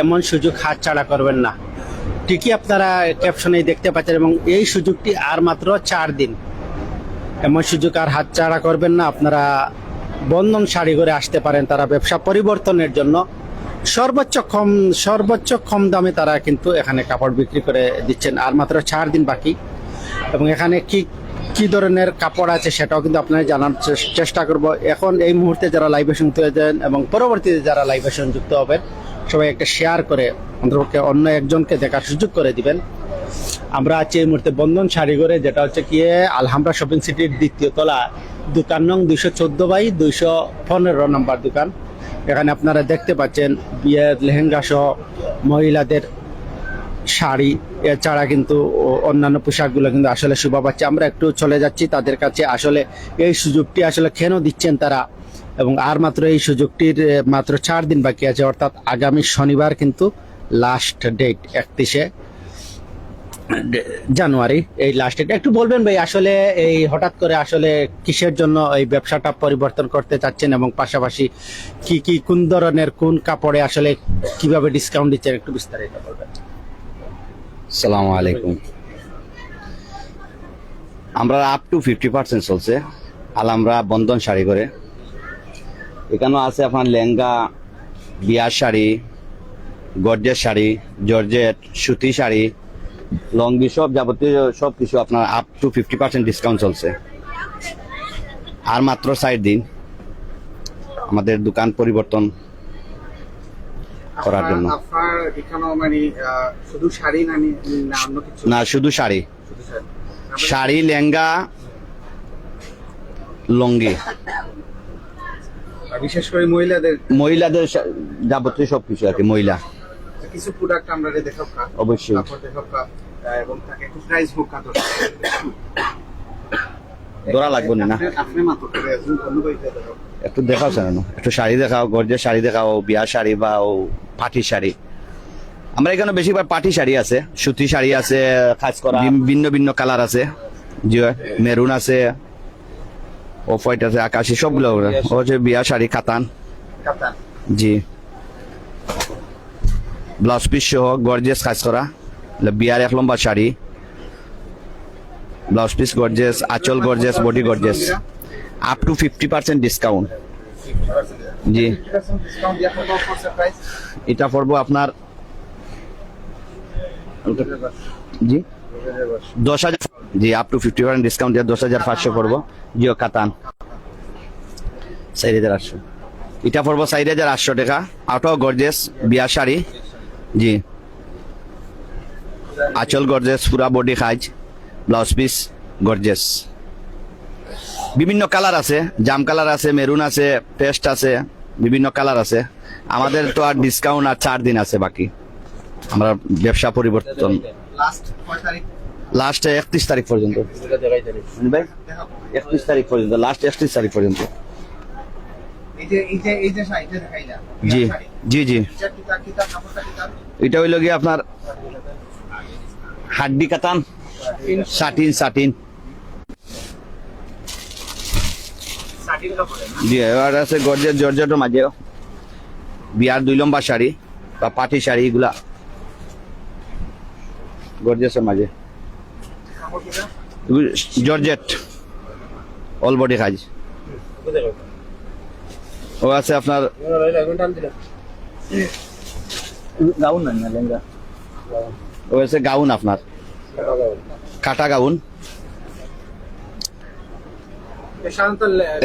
এমন সুযোগ হাতছাড়া করবেন না। ঠিকই আপনারা ক্যাপশনেই দেখতে পাচ্ছেন, এবং এই সুযোগটি আর মাত্র 4 দিন। এমন সুযোগ আর হাতছাড়া করবেন না। আপনারা বন্ধন শাড়ি করে আসতে পারেন, তারা ব্যবসা পরিবর্তনের জন্য সর্বোচ্চ কম দামে তারা কিন্তু এখানে কাপড় বিক্রি করে দিচ্ছেন। আর মাত্র 4 দিন বাকি, এবং এখানে কি ধরনের কাপড় আছে সেটাও কিন্তু আপনারা জানার চেষ্টা করব। এখন এই মুহূর্তে যারা লাইভে শুনতে দেন এবং পরবর্তীতে যারা লাইভে সংযুক্ত হবেন, সবাই একটা শেয়ার করে অন্ততপক্ষে অন্য একজনকে দেখার সুযোগ করে দিবেন। আমরা আছি এই মুহূর্তে বন্ধন শাড়িঘরে, যেটা হচ্ছে কি আলহামরা শপিং সিটির দ্বিতীয় তলা, দোকান নং 214/215 নম্বর দোকান। এখানে আপনারা দেখতে পাচ্ছেন বিয়ের লেহেঙ্গা সহ মহিলাদের শাড়ি, এছাড়া কিন্তু অন্যান্য পোশাকগুলো কিন্তু আসলে শোভা পাচ্ছে। আমরা একটু চলে যাচ্ছি তাদের কাছে, আসলে এই সুযোগটি আসলে কেন দিচ্ছেন তারা, এবং আর মাত্র এই সুযোগটির মাত্র 4 দিন বাকি আছে, অর্থাৎ আগামী শনিবার কিন্তু লাস্ট ডেট 31শে জানুয়ারি, এই লাস্ট ডেট। একটু বলবেন ভাই, আসলে এই হঠাৎ করে আসলে কিসের জন্য এই ব্যবসাটা পরিবর্তন করতে চাচ্ছেন, এবং পাশাপাশি কোন ধরনের কোন কাপড়ে আসলে কিভাবে ডিসকাউন্ট দিচ্ছেন, একটু বিস্তারিত বলবেন। আসসালামু আলাইকুম। আমরা আপ টু 50% চলছে আলহামরা বন্ধন শাড়ি করে। এখানেও আছে আপনার লেহেঙ্গা, বিয়ার শাড়ি, গর্জের শাড়ি, জর্জেট, সুতি শাড়ি, লঙ্গি, সব যাবতীয় সব কিছু আপনার আপ টু 50% ডিসকাউন্ট চলছে। আর মাত্র 4 দিন আমাদের দোকান পরিবর্তন করার জন্য। আপনার এখানে মানে শুধু শাড়ি না অন্য কিছু? না, শুধু শাড়ি, শাড়ি, লেহেঙ্গা, লঙ্গি, বিশেষ করে মহিলাদের যাবতীয় সবকিছু আর কি। মহিলা কিছু প্রোডাক্ট আমরা দেখাবো, অবশ্যই এবং তাকে একটু প্রাইস বুক কত ধরা লাগবে না। আপনি মাত্র একটু দেখাও স্যার, একটু শাড়ি দেখাও, গর্জের শাড়ি দেখাও, বিয়ার শাড়ি বা ও পাটি শাড়ি। আমরা এখানে বেশিরভাগ পাটি শাড়ি আছে, সুতি শাড়ি আছে, খাস করা ভিন্ন ভিন্ন কালার আছে, যে মেরুন আছে, অফ হোয়াইট আছে, আকাশি, সবগুলো হচ্ছে বিয়ার শাড়ি, কাতান। জি, ব্লাউজ পিস সহ গর্জেস কাজ করা বিয়ার 1 নম্বর শাড়ি, ব্লাউজ পিস গর্জেস, আঁচল gorgeous, body gorgeous, up to 50% discount. জি, এটা পড়বো আপনার জি 10,000। জি, আপ টু 50% ডিসকাউন্ট দিয়ে 10,500 পড়বো। জিও কাতান 4,800। এটা পড়বো 4,800 টাকা। আউটাও গর্জেস বিয়ার শাড়ি। জি, আঁচল গর্জেস, পুরা বডি কাজ, ব্লাউজ পিস গর্জেস। বিভিন্ন কালার আছে, জাম কালার আছে, মেরুন আছে, পেস্ট আছে, বিভিন্ন কালার আছে। আমাদের তো আর ডিসকাউন্ট আর 4 দিন আছে বাকি। আমরা ব্যবসা পরিবর্তন লাস্ট 31 তারিখ পর্যন্ত, ভাই 31 তারিখ পর্যন্ত, লাস্ট 31 তারিখ পর্যন্ত। জি জি জি, এটা হইল গিয়ে আপনার হাড্ডি কাতান, সাটিন। জি, এবার আছে গর্জের জর্জেটের মাঝে বিয়ার 2 নম্বর শাড়ি বা পাটি শাড়ি, এগুলা গর্জেসের মাঝে জর্জেট, অল বডি কাজ। ও আছে আপনার গাউন, না লেহেঙ্গা, ও আছে গাউন, আপনার কাটা গাউন।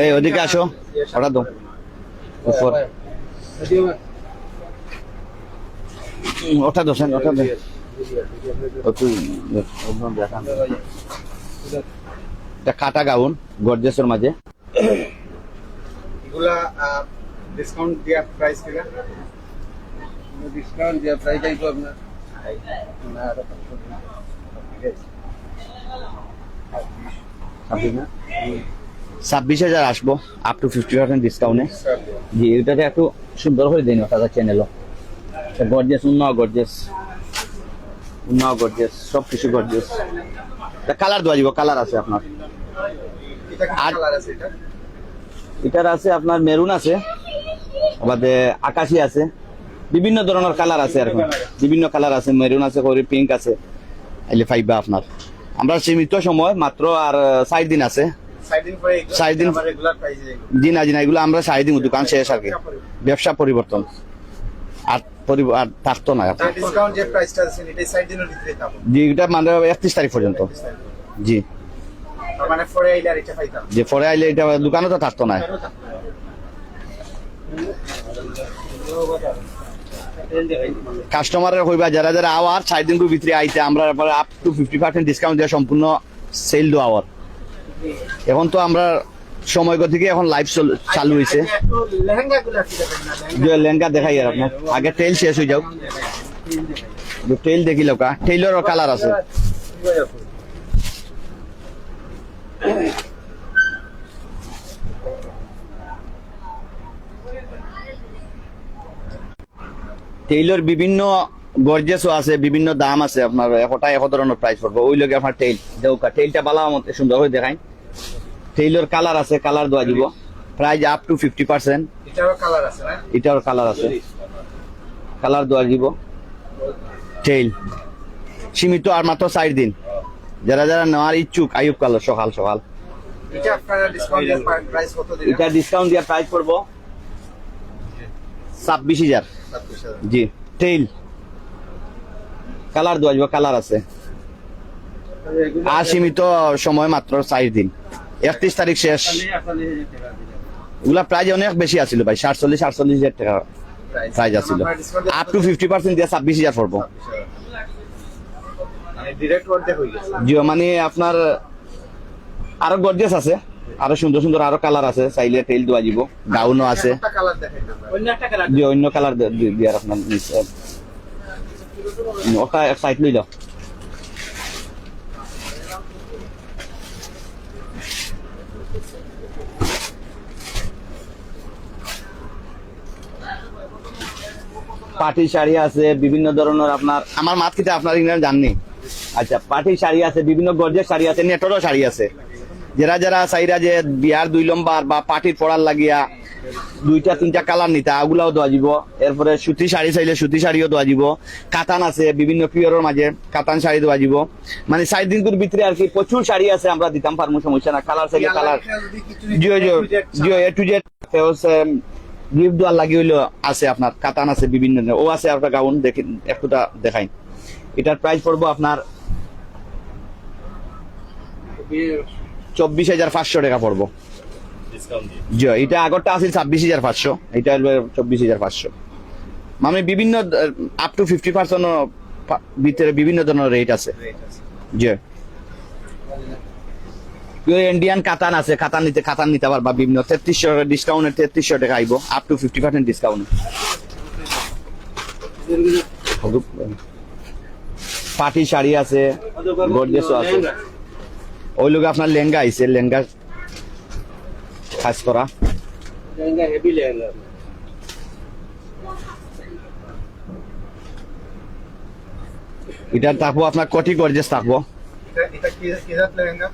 এই ওদিকে আসো, ওটা দাও উপর, ওটা দোষেন, ওটা দে কাটা গাউন গর্জেসের মাঝে। এগুলা ডিসকাউন্ট দিয়া প্রাইস কিলা? ডিসকাউন্ট দিয়া প্রাইস আইতো আপনার 26,000 আসবো, আপ টু 50% ডিসকাউন্টে। জি, এটাকে একটু সুন্দর করে দিন ওটা চ্যানেলও। গর্জেস, উন্নয় গর্জেস, সব কিছু গর্জেস। কালার দেওয়া যাব, কালার আছে আপনার। এটার আছে আপনার মেরুন আছে, বাদে আকাশি আছে, বিভিন্ন ধরনের কালার আছে আর কি। বিভিন্ন কালার আছে, মেরুন আছে, পিঙ্ক আছে, এলে পাইবা আপনার। আমরা সীমিত সময় মাত্র আর 4 দিন আছে। 4 দিন পরে 4 দিন রেগুলার প্রাইসে জি না এগুলো আমরা 4 দিন দোকান শেষ আর কি। ব্যবসা পরিবর্তন আর আর থাকতো না আপনার। ডিসকাউন্ট যে প্রাইসটা আছে এটা 4 দিনের ভিতরে থাকবে। জি এটা মানে 31 তারিখ পর্যন্ত। জি তার মানে পরে আইলে আর এটা পাইতাম। যে পরে আইলে এটা দোকানে তো থাকতো না। কাস্টমারের কইবা যারা যারা আওয়ার 4 দিন ভিতরে আইতে আমরা আপ টু 50% ডিসকাউন্ট দিয়ে সম্পূর্ণ সেল দো আওয়ার। এখন তো আমরা সময় থেকে এখন লাইভ চালু হয়েছে। একটু লেহেঙ্গাগুলো কি দেখেন না? যে লেহেঙ্গা দেখাই আর আপনার আগে টেল শেষ হয়ে যাও। টেল দেখি লোকা টেইলের কালার আছে। টেইলর বিভিন্ন গর্জেসও আছে, বিভিন্ন দাম আছে আপনার। একটা এক ধরনের প্রাইস পড়বে। ওই লগে আপনার টেইল দেউকা টেইলটা ভালো মতো সুন্দর করে দেখাই। টেইলর কালার আছে, কালার দেওয়া দিব। Price up to 50%। এটারও কালার আছে না? এটার কালার আছে, কালার দেওয়া দিব। টেইল সীমিত আর মাত্র 4 দিন। যারা যারা নেওয়ার ইচ্ছুক আইব কালো সকাল সকাল। এটা আপনারা ডিসকাউন্ট দিয়ে প্রাইস কত দিবেন? এটা ডিসকাউন্ট দিয়ে প্রাইস পড়বো 26,000। 27,000 জি টেইল কালার দেওয়া যাবে, কালার আছে। আর সীমিত সময় মাত্র 4 দিন, 31 তারিখ শেষ। এগুলা প্রাইস অনেক বেশি আছিল ভাই, 47,000 টাকা প্রাইস আছিল। আপ টু 50% দিয়ে 26,000 পড়বো। মানে ডাইরেক্ট অর্ধেক হয়ে গেছে। জি মানে আপনার আরো গর্জিয়াস আছে, আরো সুন্দর সুন্দর আরো কালার আছে। চাইলে টেইল দেওয়া যাব, গাউনও আছে। একটা কালার দেখেন না। অন্য একটা কালার জি অন্য কালার দিয়ে আপনার নিচে ওটা এক সাইড লইল। পাটি শাড়ি আছে বিভিন্ন ধরনের আপনার। আমার মাত কিতে আপনার ইংরেজি জাননি। আচ্ছা পাটি শাড়ি আছে, বিভিন্ন গর্জের শাড়ি আছে, নেটরও শাড়ি আছে। যারা যারা চাইরা যে বিয়ার 2 নম্বর বা পার্টির পড়ার লাগিয়া 2টা 3টা কালার নিতা ওগুলাও দেওয়া যাব। এরপরে সুতি শাড়ি চাইলে সুতি শাড়িও দেওয়া যাব। কাতান আছে বিভিন্ন পিওরের মাঝে, কাতান শাড়ি দেওয়া যাব। মানে 4 দিনের ভিতরে আর কি প্রচুর শাড়ি আছে, আমরা দিতাম পারমু, সমস্যা না। কালার চাইলে colour Jio Jio Jio A to Z gift দেওয়ার লাগি হইলো আছে আপনার। কাতান আছে বিভিন্ন ও আছে। আপনার গাউন দেখি একটুটা দেখাই। এটার প্রাইস পড়বো আপনার 24,500 টাকা পড়বো। জি এটা আগরটা আছে 26,500, এটা 24,500। মানে বিভিন্ন আপ টু 50% ভিতরে বিভিন্ন ধরনের রেট আছে। জি ইন্ডিয়ান কাতান আছে, কাতান নিতে পারবা বিভিন্ন 3300 ডিসকাউন্টে 3300 টাকা আইব। Up to 50% discount. পাটি শাড়ি আছে, গর্জিয়াসও আছে। ওই লোক আপনার লেহেঙ্গা আইছে, লেহেঙ্গা খাস করা। এটা থাকবো আপনার কোটি গর্জিয়াস থাকবো। এটা কি জাত লেহেঙ্গা?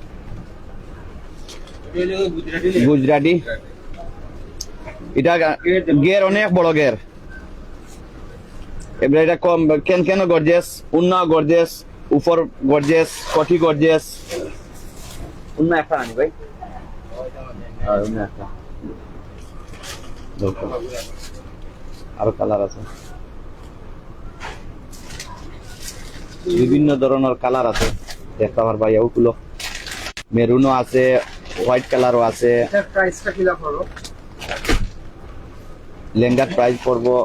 গুজরাটি। এটা গের অনেক বড় গের। এবার এটা কম কেন গর্জিয়াস, উন্না গর্জিয়াস, উপর গর্জিয়াস, কোটি গর্জিয়াস। উন্না একটা আনি ভাই। আরো কালার আছে, বিভিন্ন ধরনের কালার আছে। দেখতে পারবা ওগুলো মেরুনও আছে, হোয়াইট কালারও আছে। এটার প্রাইসটা কি লাভ হলো? লেহেঙ্গার প্রাইস পড়বো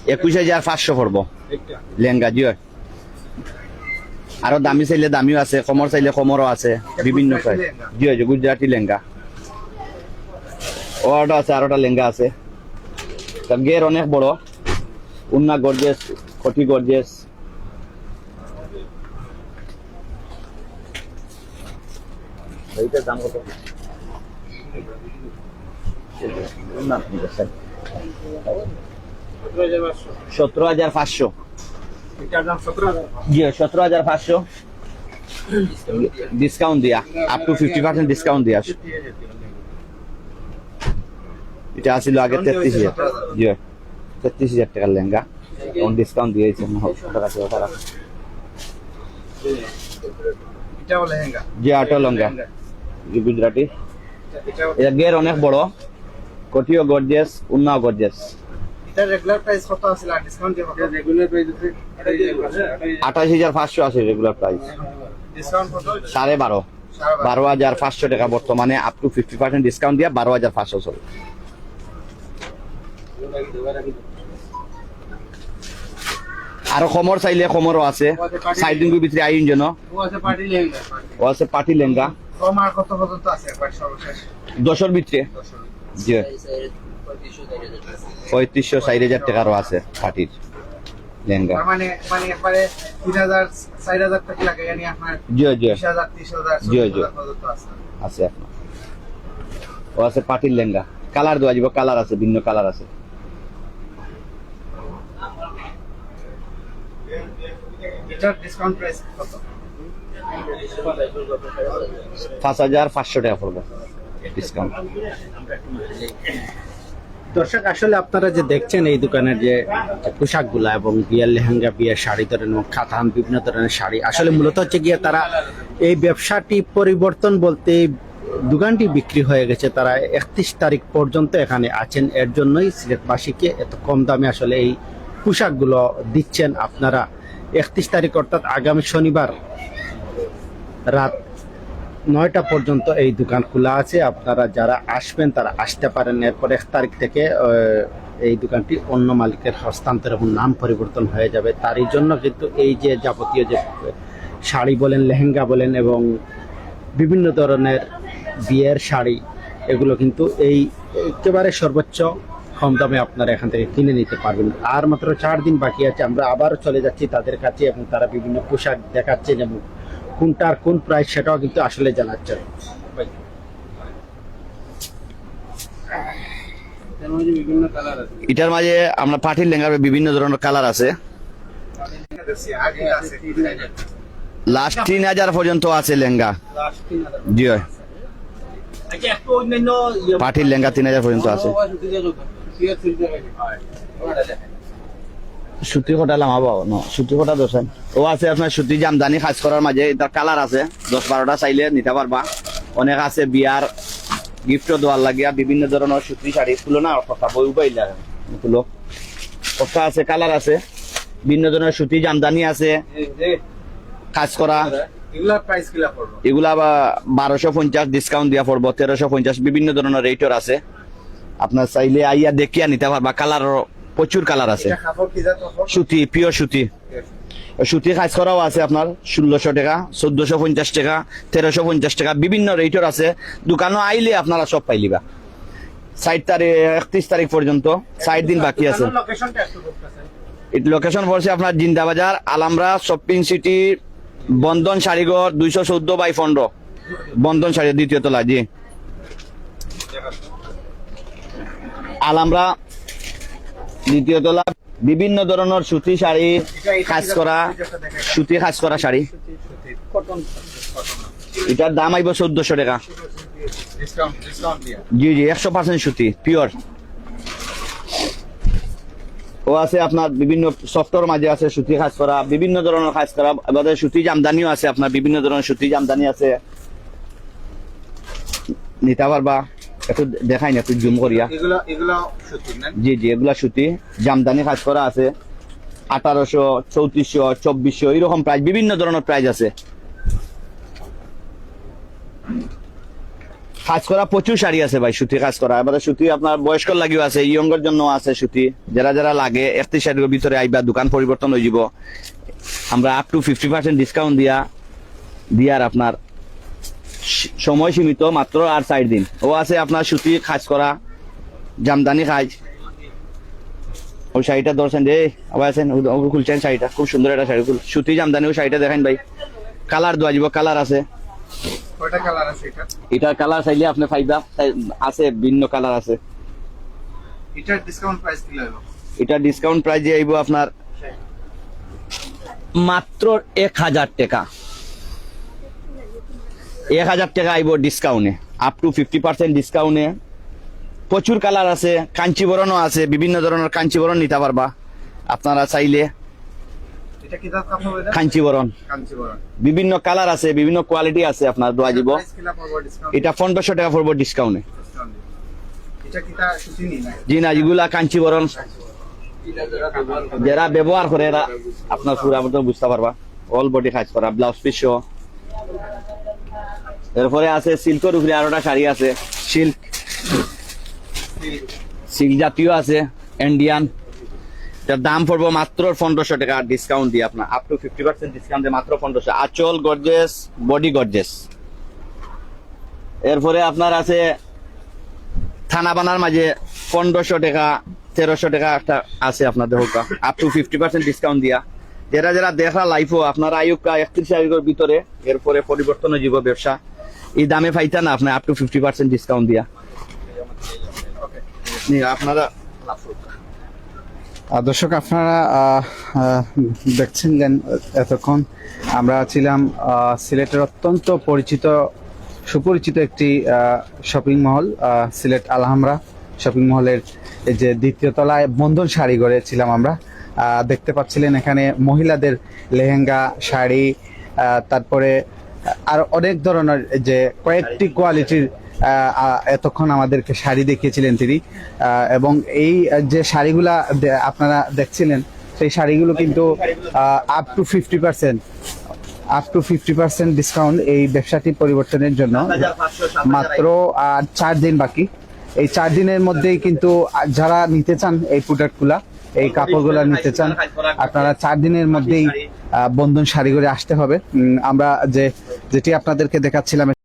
$21,500 পড়বো লেহেঙ্গা। জি আরো দামি চাইলে দামিও আছে, কমর চাইলে কমরও আছে, বিভিন্ন প্রাইস। জি জি গুজরাটি লেহেঙ্গা ওটা আছে। আর ওটা লেহেঙ্গা আছে, গের অনেক বড়, উন্না গর্জিয়াস, কোটি গর্জিয়াস। এইটার দাম কত? ₹17,500 এটার দাম 17,000 জি 17,500 ডিসকাউন্ট দিয়া আপ টু 50% ডিসকাউন্ট দিয়া এটা আসিল আগে 33,000 জি 33,000 টাকার লেহেঙ্গা এখন ডিসকাউন্ট দিয়েছে টাকা এটাও লেহেঙ্গা জি আটো লেহেঙ্গা জি গুজরাটি এটাও এটা গের অনেক বড় কোটিও গর্জিয়াস উন্নাও গর্জিয়াস এটা রেগুলার প্রাইস কত আছে আর ডিসকাউন্ট দিয়ে কত রেগুলার প্রাইস আছে 28,500 আছে রেগুলার প্রাইস ডিসকাউন্ট কত 12,500 12,500 টাকা বর্তমানে আপ টু 50% ডিসকাউন্ট দিয়া 12,500 চলে আরো কমর চাইলে কমরও আছে সাইড দিনগুলোর ভিতরে আইন যেন ও আছে পার্টি লেহেঙ্গা ও আছে পার্টি লেহেঙ্গা কম আর কত পর্যন্ত আছে একবার সর্বশেষ 10 ভিতরে 10 জি 35,000-40,000 টাকারও আছে পার্টির লেহেঙ্গা মানে একবারে 3,000 4,000 টাকা লাগে yani আপনার জি জি 20,000 30,000 জি, জি। পর্যন্ত আছে আছে আপনার ও আছে পার্টির লেহেঙ্গা কালার দেওয়া যাব কালার আছে ভিন্ন কালার আছে এটার ডিসকাউন্ট প্রাইস কত 5,500 টাকা পড়বে ডিসকাউন্ট দর্শক আসলে আপনারা যে দেখছেন এই দোকানের যে পোশাকগুলা এবং বিয়ের লেহেঙ্গা বিয়ের শাড়ি ধরেন এবং খাতান বিভিন্ন ধরনের শাড়ি আসলে মূলত হচ্ছে গিয়ে তারা এই ব্যবসাটি পরিবর্তন বলতে এই দোকানটি বিক্রি হয়ে গেছে তারা 31 তারিখ পর্যন্ত এখানে আছেন এর জন্যই সিলেটবাসীকে এত কম দামে আসলে এই পোশাকগুলো দিচ্ছেন আপনারা 31 তারিখ অর্থাৎ আগামী শনিবার রাত 9টা পর্যন্ত এই দোকান খোলা আছে আপনারা যারা আসবেন তারা আসতে পারেন এরপর 1 তারিখ থেকে এই দোকানটি অন্য মালিকের হস্তান্তর এবং নাম পরিবর্তন হয়ে যাবে তারই জন্য কিন্তু এই যে যাবতীয় যে শাড়ি বলেন লেহেঙ্গা বলেন এবং বিভিন্ন ধরনের বিয়ের শাড়ি এগুলো কিন্তু এই একেবারে সর্বোচ্চ কম দামে আপনারা এখান থেকে কিনে নিতে পারবেন আর মাত্র 4 দিন বাকি আছে আমরা আবার চলে যাচ্ছি তাদের কাছে এবং তারা বিভিন্ন পোশাক দেখাচ্ছেন এবং কোনটার কোন প্রাইস সেটাও কিন্তু আসলে জানাচ্ছে বিভিন্ন কালার আছে এটার মাঝে আমরা পার্টির লেহেঙ্গার বিভিন্ন ধরনের কালার আছে আগে আছে 3,000 লাস্ট 3,000 পর্যন্ত আছে লেহেঙ্গা লাস্ট 3,000 জি আচ্ছা একটু অন্যান্য পার্টির লেহেঙ্গা 3,000 পর্যন্ত আছে সুতি কটা লামাবো না সুতি কটা দোষেন ও আছে আপনার সুতি জামদানি কাজ করার মাঝে এটা কালার আছে 10-12টা চাইলে নিতে পারবা অনেক আছে বিয়ার গিফটও দেওয়ার লাগিয়া বিভিন্ন ধরনের সুতি শাড়ি ফুলো না কথা বই উপাই লাগে ফুলো কথা আছে কালার আছে বিভিন্ন ধরনের সুতি জামদানি আছে কাজ করা এগুলা প্রাইস কিলা পড়লো এগুলা 1250 ডিসকাউন্ট দিয়া পড়বো 1350 বিভিন্ন ধরনের রেটর আছে আপনার চাইলে আইয়া দেখিয়া নিতে পারবা কালার প্রচুর কালার আছে এটা কাপড় কি জাত সুতি পিওর সুতি সুতি কাজ করাও আছে আপনার 1,600 টাকা 1,450 টাকা 1,350 টাকা বিভিন্ন রেটর আছে দোকানও আইলে আপনারা সব পাইলিবা 60 তারিখ 31 তারিখ পর্যন্ত 60 দিন বাকি আছে লোকেশনটা একটু বলতেছেন লোকেশন পড়ছে আপনার জিন্দাবাজার আলামরা শপিং সিটি বন্ধন শাড়িঘর 214/15 বন্ধন শাড়ি দ্বিতীয় তলা জি আলামরা দ্বিতীয় তলা বিভিন্ন ধরনের সুতি শাড়ি কাজ করা সুতি কাজ করা শাড়ি কটন এটার দাম আইব 1,400 টাকা ডিসকাউন্ট দিয়া জি জি 100% সুতি পিওর ও আছে আপনার বিভিন্ন সফটওয়্যার মাঝে আছে সুতি কাজ করা বিভিন্ন ধরনের কাজ করা আমাদের সুতি জামদানিও আছে আপনার বিভিন্ন ধরনের সুতি জামদানি আছে নিতে পারবা একটু দেখাই না একটু জুম করিয়া এগুলা সুতি না জি জি এগুলা সুতি জামদানি কাজ করা আছে 1800 3400 2400 এরকম প্রাইস বিভিন্ন ধরনের প্রাইস আছে কাজ করা প্রচুর শাড়ি আছে ভাই সুতি কাজ করা এবারে সুতি আপনার বয়স্ক লাগিও আছে ইয়ঙ্গের জন্য আছে সুতি যারা যারা লাগে 31 শাড়ির ভিতরে আইবা দোকান পরিবর্তন হয়ে যাব আমরা আপ টু 50% ডিসকাউন্ট দিয়ার আপনার সময় সীমিত মাত্র আর 4 দিন ও আছে আপনার সুতি কাজ করা জামদানি কাজ ওই শাড়িটা ধরছেন রে আবার আছেন খুলছেন শাড়িটা খুব সুন্দর একটা শাড়ি সুতি জামদানি ওই শাড়িটা দেখেন ভাই কালার দেওয়া যাব কালার আছে কয়টা কালার আছে এটা? এটার কালার চাইলে আপনি ফাইবা আছে, ভিন্ন কালার আছে। এটার ডিসকাউন্ট প্রাইস কি হলো? এটা ডিসকাউন্ট প্রাইজে আইব আপনার মাত্র 1000 টাকা। 1000 টাকা আইব ডিসকাউন্টে, আপ টু 50% ডিসকাউন্টে। প্রচুর কালার আছে, কাঞ্চিবরণও আছে, বিভিন্ন ধরনের কাঞ্চিবরণ নিতে পারবা আপনারা চাইলে। এটা কি দাম কাপড় এটা? কাঞ্চিবরণ কাঞ্চিবরম। বিভিন্ন কালার আছে, বিভিন্ন কোয়ালিটি আছে, আপনার দোয়া দিব। প্রাইস কি লাগবে ডিসকাউন্ট? এটা 1500 টাকা পড়বো ডিসকাউন্টে। এটা কি তা সুতি নি না? জি না, এগুলা কাঞ্চিবরণ যারা ব্যবহার করে এরা আপনার পুরা মতো বুঝতে পারবা। অল বডি কাজ করা, ব্লাউজ পিস সহ। এরপরে আছে সিল্কের উপরে আরোটা শাড়ি আছে, সিল্ক জাতীয় আছে, ইন্ডিয়ান। যার দাম পড়বো মাত্র 1500 টাকা ডিসকাউন্ট দিয়ে, আপনার আপ টু 50% ডিসকাউন্টে মাত্র 1500। আঁচল গর্জেস, বডি গর্জেস। এরপরে আপনার আছে থানা বানার মাঝে 1500 টাকা 1300 টাকা একটা আছে আপনাদের হোকা, আপ টু 50% ডিসকাউন্ট দিয়া। যারা যারা দেখা লাইফও আপনারা আয়ুকা 31 তারিখের ভিতরে, এরপরে পরিবর্তন হয়ে যাব ব্যবসা। এই দামে পাইতা না আপনি আপ টু 50% ডিসকাউন্ট দিয়া আপনারা। দর্শক আপনারা দেখছিলেন এতক্ষণ আমরা ছিলাম সিলেটের অত্যন্ত সুপরিচিত একটি শপিং মহল, সিলেট আলহামরা শপিং মহলের এই যে দ্বিতীয় তলায় বন্ধন শাড়ি ঘরে ছিলাম আমরা। দেখতে পাচ্ছিলেন এখানে মহিলাদের লেহেঙ্গা, শাড়ি, তারপরে আর অনেক ধরনের যে কয়েকটি কোয়ালিটির এতক্ষণ আমাদেরকে শাড়ি দেখিয়েছিলেন তিনি। এবং এই যে শাড়িগুলা আপনারা দেখছিলেন, সেই শাড়িগুলো কিন্তু আপ টু 50% ডিসকাউন্ট এই ব্যবসাটি পরিবর্তনের জন্য। মাত্র আর 4 দিন বাকি। এই 4 দিনের মধ্যেই কিন্তু যারা নিতে চান এই প্রোডাক্টগুলা, এই কাপড়গুলা নিতে চান, আপনারা 4 দিনের মধ্যেই বন্ধন শাড়ি ঘরে আসতে হবে। আমরা যেটি আপনাদেরকে দেখাচ্ছিলাম